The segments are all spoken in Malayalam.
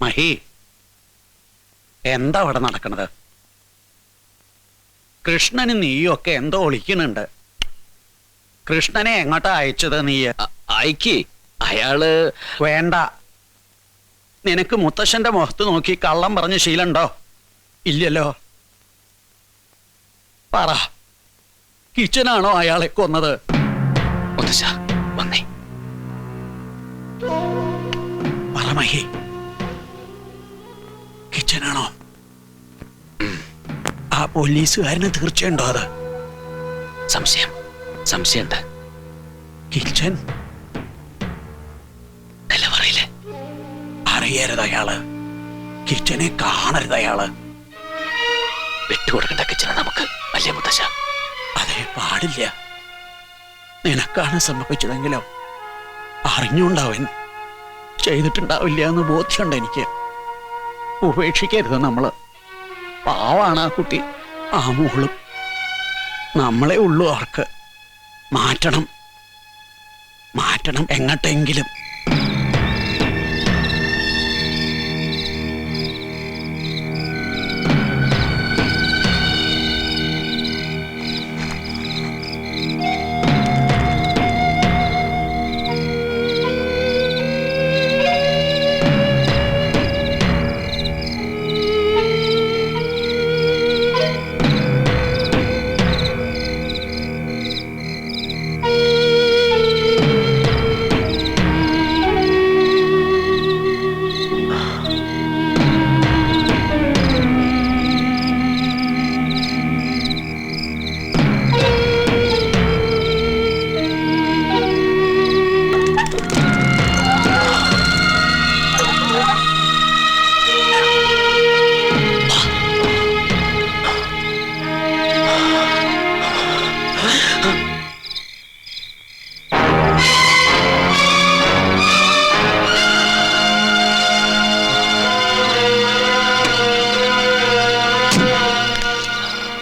മഹി, എന്താ അവിടെ നടക്കണത്? കൃഷ്ണന് നീയൊക്കെ എന്തോ ഒളിക്കുന്നുണ്ട്. കൃഷ്ണനെ എങ്ങോട്ടാ അയച്ചത് നീ? അയക്ക്. അയാള് വേണ്ട. നിനക്ക് മുത്തശ്ശന്റെ മുഖത്ത് നോക്കി കള്ളം പറഞ്ഞ ശീലണ്ടോ? ഇല്ലല്ലോ. പറ, കിച്ചനാണോ അയാളെ കൊന്നത്? മുത്തശ്ശ വന്നേ. പറ മഹി, കിച്ചനാണോ? ആ പോലീസുകാരന് തീർച്ചയുണ്ടോ അത്? സംശയമുണ്ട്. കിച്ചൻ നിലവറയില് അറിയരുത് അയാള്. കിച്ചനെ കാണരുത് അയാള്. വിട്ടുകൊടുക്കേണ്ട കിച്ചനെ നമുക്ക്, അല്ലേ മുത്തശ്ശ? അതെ, പാടില്ല. നിനക്കാണ് സംഭവിച്ചതെങ്കിലോ അറിഞ്ഞുണ്ടാവൻ ചെയ്തിട്ടുണ്ടാവില്ല എന്ന് ബോധ്യമുണ്ട് എനിക്ക്. ഉപേക്ഷിക്കരുത് നമ്മള്. പാവാണ് ആ കുട്ടി, ആ മോളും. നമ്മളെ ഉള്ളൂ അവർക്ക്. മാറ്റണം എങ്ങട്ടെങ്കിലും.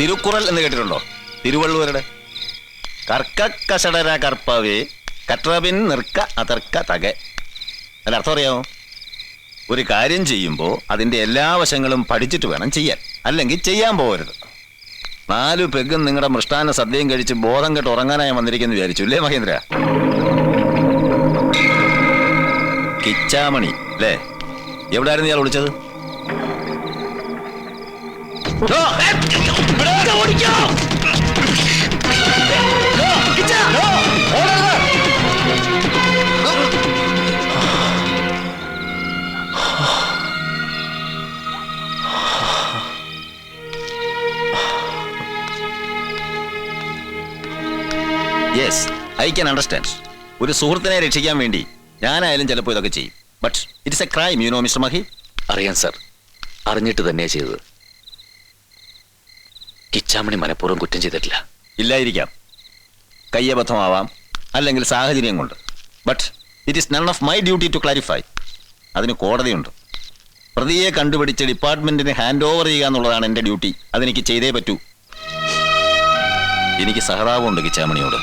തിരുക്കുറൽ എന്ന് കേട്ടിട്ടുണ്ടോ? തിരുവള്ളുവരുടെ കർക്ക കഷടര കർപ്പവേ കട്രബിൻ നിർക്ക അതർക്ക തകെ. അതിന്റെ അർത്ഥം അറിയാമോ? ഒരു കാര്യം ചെയ്യുമ്പോൾ അതിന്റെ എല്ലാ വശങ്ങളും പഠിച്ചിട്ട് വേണം ചെയ്യാൻ, അല്ലെങ്കിൽ ചെയ്യാൻ പോകരുത്. 4 പെഗും നിങ്ങളുടെ മൃഷ്ടാന സദ്യയും കഴിച്ച് ബോധം കെട്ട് ഉറങ്ങാനായി വന്നിരിക്കുന്നു വിചാരിച്ചു അല്ലേ മഹേന്ദ്ര? കിച്ചാമണി അല്ലേ? എവിടെയായിരുന്നു ഇയാൾ വിളിച്ചത്? Yes, I can understand. ഒരു സുഹൃത്തിനെ രക്ഷിക്കാൻ വേണ്ടി ഞാനായാലും ചിലപ്പോൾ ഇതൊക്കെ ചെയ്യും. But it's A crime, you know mister Mahi. അറിയാം സർ, അറിഞ്ഞിട്ട് തന്നെയാ ചെയ്തത്. കിച്ചാമണി മനഃപൂർവ്വം കുറ്റം ചെയ്തിട്ടില്ല. ഇല്ലായിരിക്കാം, കയ്യബദ്ധമാവാം, അല്ലെങ്കിൽ സാഹചര്യം കൊണ്ട്. But it is none of my duty to clarify. അതിന് കോടതിയുണ്ട്. പ്രതിയെ കണ്ടുപിടിച്ച് ഡിപ്പാർട്ട്മെന്റിന് ഹാൻഡ് ഓവർ ചെയ്യുക എന്നുള്ളതാണ് എൻ്റെ ഡ്യൂട്ടി. അതെനിക്ക് ചെയ്തേ പറ്റൂ. എനിക്ക് സഹതാപമുണ്ട് കിച്ചാമണിയോട്.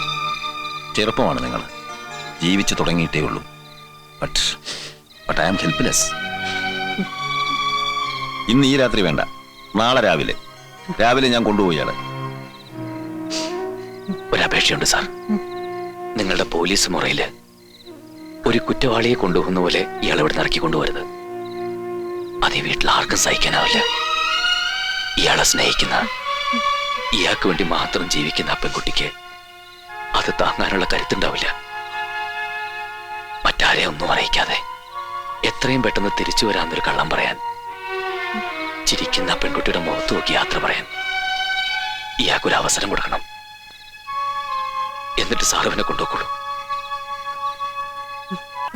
ചെറുപ്പമാണ് നിങ്ങൾ, ജീവിച്ചു തുടങ്ങിയിട്ടേ ഉള്ളൂ. But I am helpless. ഇന്ന് ഈ രാത്രി വേണ്ട, നാളെ രാവിലെ ഞാൻ കൊണ്ടുപോയി ആളെ. ഒരപേക്ഷയുണ്ട് സാർ. നിങ്ങളുടെ പോലീസ് മുറയില് ഒരു കുറ്റവാളിയെ കൊണ്ടുപോകുന്ന പോലെ ഇയാൾ ഇവിടെ ഇറക്കി കൊണ്ടുവരുത്. അത് ഈ വീട്ടിൽ ആർക്കും സഹിക്കാനാവില്ല. ഇയാളെ സ്നേഹിക്കുന്ന, ഇയാൾക്ക് വേണ്ടി മാത്രം ജീവിക്കുന്ന ആ പെൺകുട്ടിക്ക് അത് താങ്ങാനുള്ള കരുത്തുണ്ടാവില്ല. മറ്റാരെ ഒന്നും അറിയിക്കാതെ എത്രയും പെട്ടെന്ന് തിരിച്ചു വരാന്നൊരു കള്ളം പറയാൻ, ചിരിക്കുന്ന പെൺകുട്ടിയുടെ മുഖത്ത് നോക്കി യാത്ര പറയാൻ ഇയാൾക്കൊരു അവസരം കൊടുക്കണം. എന്നിട്ട് സാറുവിനെ കൊണ്ടുപോകുള്ളൂ.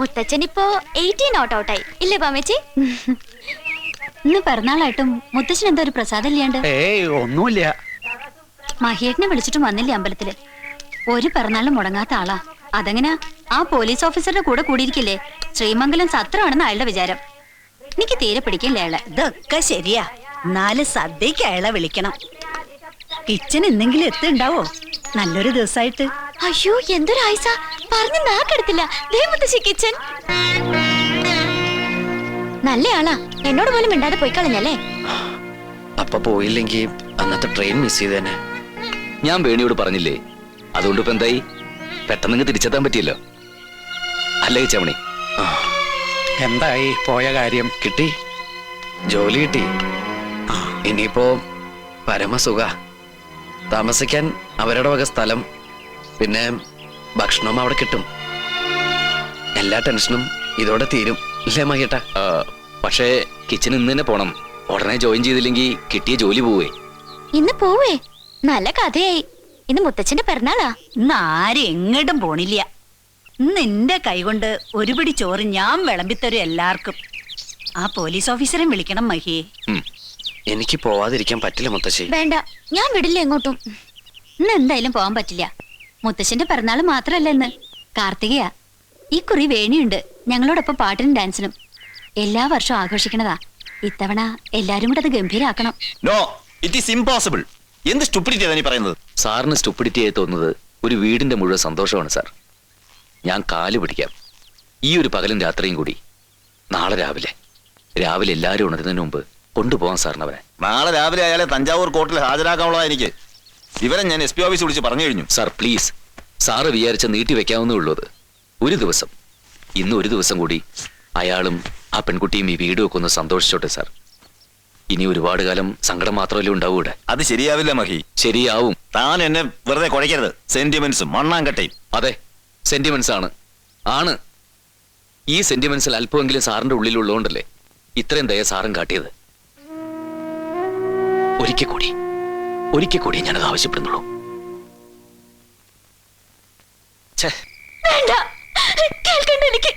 മുത്തച്ഛനിപ്പോ 18 ഔട്ടായി ഇല്ലേ പാമേച്ചി? ഇന്ന് പിറന്നാളായിട്ടും മുത്തച്ഛൻ എന്താ ഒരു പ്രസാദം ഇല്ലാണ്ട്? ഏയ്, ഒന്നുമില്ല. മഹിയേട്ടനെ വിളിച്ചിട്ടും വന്നില്ലേ അമ്പലത്തില്? ഒരു പിറന്നാളിനും മുടങ്ങാത്ത ആളാ. അതെങ്ങനാ ആ പോലീസ് ഓഫീസറുടെ കൂടെ കൂടിയിരിക്കില്ലേ? ശ്രീമംഗലം സത്രമാണെന്ന് അയാളുടെ വിചാരം. എനിക്ക് തീരെ പിടിക്കില്ല അയാളെ. ഇതൊക്കെ ശരിയാ, 4 സദ്യക്ക് അയാളെ വിളിക്കണം. കിച്ചൻ എന്തെങ്കിലും എത്തുണ്ടാവോ? നല്ലൊരു ദിവസമായിട്ട്. അയ്യോ, എന്തൊരു ആയിസ, പറഞ്ഞു നാക്കെടുത്തില്ല. ദേ മുത്തശ്ശി കിച്ചൻ. നല്ല ആളാ, എന്നോട് പോലും മിണ്ടാതെ പോയി കളഞ്ഞല്ലേ. അപ്പൊ പോയില്ലെങ്കിൽ അന്നത്തെ ട്രെയിൻ മിസ് ചെയ്തേനെ. ഞാൻ വേണിയോട് പറഞ്ഞില്ലേ, അതുകൊണ്ട് ഇപ്പൊ എന്തായി? പെട്ടെന്ന് തിരിച്ചെത്താൻ പറ്റിയല്ലോ അല്ലേ ചമണി? എന്തായി പോയ കാര്യം? കിട്ടി, ജോലി കിട്ടി. ഇനിയിപ്പോ പരമസുഖ. താമസിക്കാൻ അവരുടെ വക സ്ഥലം, പിന്നെ ഭക്ഷണം അവിടെ കിട്ടും. എല്ലാ ടെൻഷനും ഇതോടെ തീരും ഇല്ലേ മഹിയേട്ടാ? പക്ഷേ കിച്ചൺ ഇന്ന് തന്നെ പോണം. ഉടനെ ജോയിൻ ചെയ്തില്ലെങ്കിൽ കിട്ടിയ ജോലി പോവേ. ഇന്ന് പോവേ? നല്ല കഥയായി. ഇന്ന് മുത്തച്ഛന്റെ പിറന്നാളാ. ഇന്ന് ആരും എങ്ങോട്ടും പോണില്ല. ഇന്ന് എന്റെ കൈകൊണ്ട് ഒരു പിടി ചോറ് ഞാൻ വിളമ്പിത്തരും എല്ലാവർക്കും. ആ പോലീസ് ഓഫീസറെ വിളിക്കണം മഹിയെ. എനിക്ക് പോവാതിരിക്കാൻ പറ്റില്ല മുത്തശ്ശി. വേണ്ട, ഞാൻ വിടില്ല എങ്ങോട്ടും. ഇന്ന് എന്തായാലും പോകാൻ പറ്റില്ല. മുത്തശ്ശന്റെ പിറന്നാള് മാത്രല്ല ഇന്ന്, കാർത്തികയാ. ഈ കുറി വേണിയുണ്ട് ഞങ്ങളോടൊപ്പം പാട്ടിനും ഡാൻസിനും. എല്ലാ വർഷവും ആഘോഷിക്കണതാ. ഇത്തവണ എല്ലാരും കൂടെ അത് ഗംഭീരാക്കണം. No, it is impossible. എന്ത് സ്റ്റുപ്പിഡിറ്റി നീ പറയുന്നത്? സാറിന് സ്റ്റുപ്പിഡിറ്റി ആയി തോന്നുന്നത് ഒരു വീടിന്റെ മുഴുവൻ സന്തോഷമാണ് സാർ. ഞാൻ കാല് പിടിക്കാം. ഈ ഒരു പകലും രാത്രിയും കൂടി നാളെ രാവിലെ എല്ലാവരും ഉണരുന്നതിന് മുമ്പ് കൊണ്ടുപോകാൻ സാറിന് അവനെ. നാളെ രാവിലെ അയാളെ തഞ്ചാവൂർ കോർട്ടിൽ ഹാജരാക്കാനുള്ള എനിക്ക് വിവരം ഞാൻ SP ഓഫീസ് വിളിച്ച് പറഞ്ഞു കഴിഞ്ഞു. സാർ പ്ലീസ്, സാറ് വിചാരിച്ച നീട്ടി വെക്കാവുന്നേ ഉള്ളൂ. അത് ഒരു ദിവസം, ഇന്ന് ഒരു ദിവസം കൂടി അയാളും ആ പെൺകുട്ടിയും ഈ വീടും ഒക്കെ ഒന്ന് സന്തോഷിച്ചോട്ടെ സാർ. ഇനി ഒരുപാട് കാലം സങ്കടം മാത്രമല്ലേ ഉണ്ടാവൂ ഇവിടെ. അത് ശരിയാവില്ല മഹി. ശരിയാവും. താൻ എന്നെ വെറുതെ കുഴയ്ക്കരുത്. സെന്റിമെന്റ്സും മണ്ണാങ്കട്ടയും. അതെ, സെന്റിമെന്റ്സ് ആണ്. ഈ സെന്റിമെന്റ്സിൽ അല്പമെങ്കിലും സാറിന്റെ ഉള്ളിലുള്ളതുകൊണ്ടല്ലേ ഇത്രയും ദയ സാറും കാട്ടിയത്. ഒരിക്കൽ കൂടി ഞാനത് ആവശ്യപ്പെടുന്നുള്ളൂ. വേണ്ട, കേൾക്കണ്ട, എനിക്ക്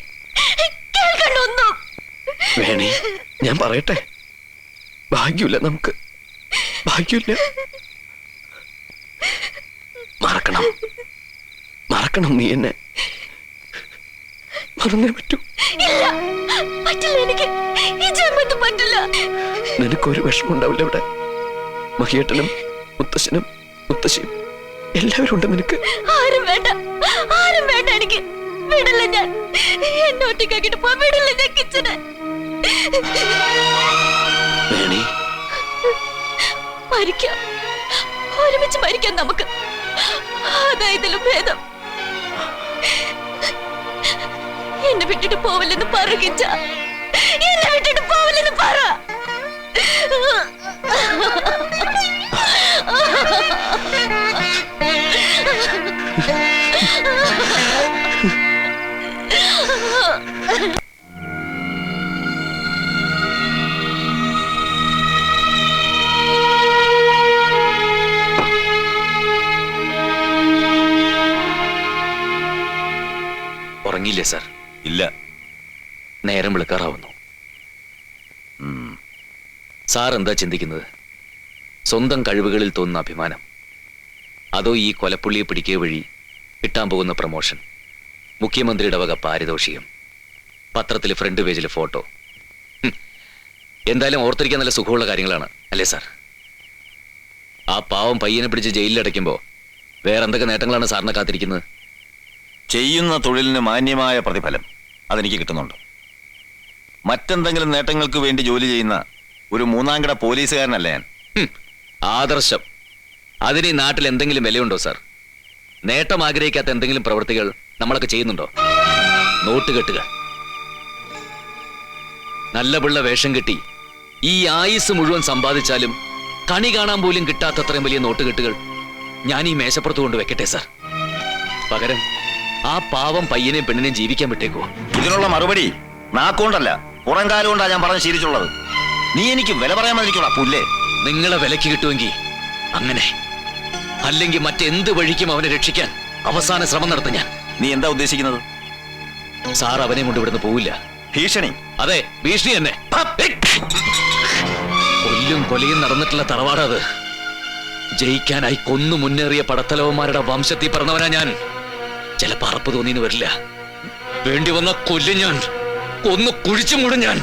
കേൾക്കണ്ട ഒന്നും. വേണേ ഞാൻ പറയട്ടെ, ഭാഗ്യമില്ല നമുക്ക്, ഭാഗ്യമില്ല. മറക്കണം നീ എന്നെ. മറന്നേ പറ്റൂ. ഇല്ല, പറ്റില്ല, എനിക്ക് ഈ ജന്മത്തിൽ പറ്റില്ല. നിനക്കൊരു വിഷമം ഉണ്ടാവില്ല ഇവിടെ. മഹിയേട്ടനും മുത്തശ്ശനും മുത്തശ്ശിയും എല്ലാവരും ഉണ്ട് നിനക്ക്. ആരും വേണ്ട എനിക്ക്. വിടില്ല ഞാൻ. എന്നെ ഒറ്റയ്ക്കാക്കിട്ട് പോവാൻ വിടില്ല ഞാൻ കിച്ചന്. വേണേ മരിക്കാം, ഒരുമിച്ച് മരിക്കാം നമുക്ക്. അതായതിലും ഭേദം. എന്നെ വിട്ടിട്ട് പോവില്ലെന്ന് പറ കിച്ച. എന്നെ വിട്ടിട്ട് പോവില്ലെന്ന് പറ. ഉറങ്ങിയില്ലേ സാർ? ഇല്ല. നേരം വിളിക്കാറാവുന്നു. സാർ എന്താ ചിന്തിക്കുന്നത്? സ്വന്തം കഴിവുകളിൽ തോന്നുന്ന അഭിമാനം, അതോ ഈ കൊലപ്പുള്ളിയെ പിടിക്കുക വഴി കിട്ടാൻ പോകുന്ന പ്രമോഷൻ, മുഖ്യമന്ത്രിയുടെ വക പാരിതോഷികം, പത്രത്തിൽ ഫ്രണ്ട് പേജിൽ ഫോട്ടോ? എന്തായാലും ഓർത്തിരിക്കാൻ നല്ല സുഖമുള്ള കാര്യങ്ങളാണ് അല്ലേ സാർ? ആ പാവം പയ്യനെ പിടിച്ച് ജയിലിലടയ്ക്കുമ്പോൾ വേറെന്തൊക്കെ നേട്ടങ്ങളാണ് സാറിനെ കാത്തിരിക്കുന്നത്? ചെയ്യുന്ന തൊഴിലിന് മാന്യമായ പ്രതിഫലം അതെനിക്ക് കിട്ടുന്നുണ്ട്. മറ്റെന്തെങ്കിലും നേട്ടങ്ങൾക്ക് വേണ്ടി ജോലി ചെയ്യുന്ന ഒരു മൂന്നാംകിട പോലീസുകാരനല്ല ഞാൻ. ആദർശം, അതിന് ഈ നാട്ടിൽ എന്തെങ്കിലും വിലയുണ്ടോ സാർ? നേട്ടം ആഗ്രഹിക്കാത്ത എന്തെങ്കിലും പ്രവൃത്തികൾ നമ്മളൊക്കെ ചെയ്യുന്നുണ്ടോ? നോട്ടുകെട്ടുകൾ, നല്ല പിള്ള വേഷം കെട്ടി ഈ ആയുസ് മുഴുവൻ സമ്പാദിച്ചാലും കണി കാണാൻ പോലും കിട്ടാത്തത്രയും വലിയ നോട്ടുകെട്ടുകൾ ഞാൻ ഈ മേശപ്പുറത്ത് കൊണ്ട് വെക്കട്ടെ സാർ? പകരം ആ പാവം പയ്യനെയും പെണ്ണിനെയും ജീവിക്കാൻ വിട്ടേക്കോ? ഇതിനുള്ള മറുപടി നാക്കൊണ്ടല്ല, പുറം കാലം കൊണ്ടാ ഞാൻ പറഞ്ഞ് ശീലിച്ചുള്ളത്. നീ എനിക്ക് വില പറയാൻ മതിരിക്കോളാ പുല്ലേ. നിങ്ങളെ വിലക്ക് കിട്ടുമെങ്കിൽ അങ്ങനെ, അല്ലെങ്കിൽ മറ്റെന്ത് വഴിക്കും അവനെ രക്ഷിക്കാൻ അവസാന ശ്രമം നടത്തും ഞാൻ. നീ എന്താ ഉദ്ദേശിക്കുന്നത്? സാർ അവനെ കൊണ്ട് ഇവിടുന്ന് പോവില്ല. ഭീഷണി? അതെ, ഭീഷണി തന്നെ. കൊല്ലും കൊലയും നടന്നിട്ടുള്ള തറവാടത്. ജയിക്കാനായി കൊന്നു മുന്നേറിയ പടത്തലവന്മാരുടെ വംശത്തിൽ പറഞ്ഞവനാ ഞാൻ. ചിലപ്പോ അറപ്പ് തോന്നിന്ന് വരില്ല. വേണ്ടി വന്ന കൊല്ലും ഞാൻ, കൊന്നു കുഴിച്ചു മൂടും ഞാൻ.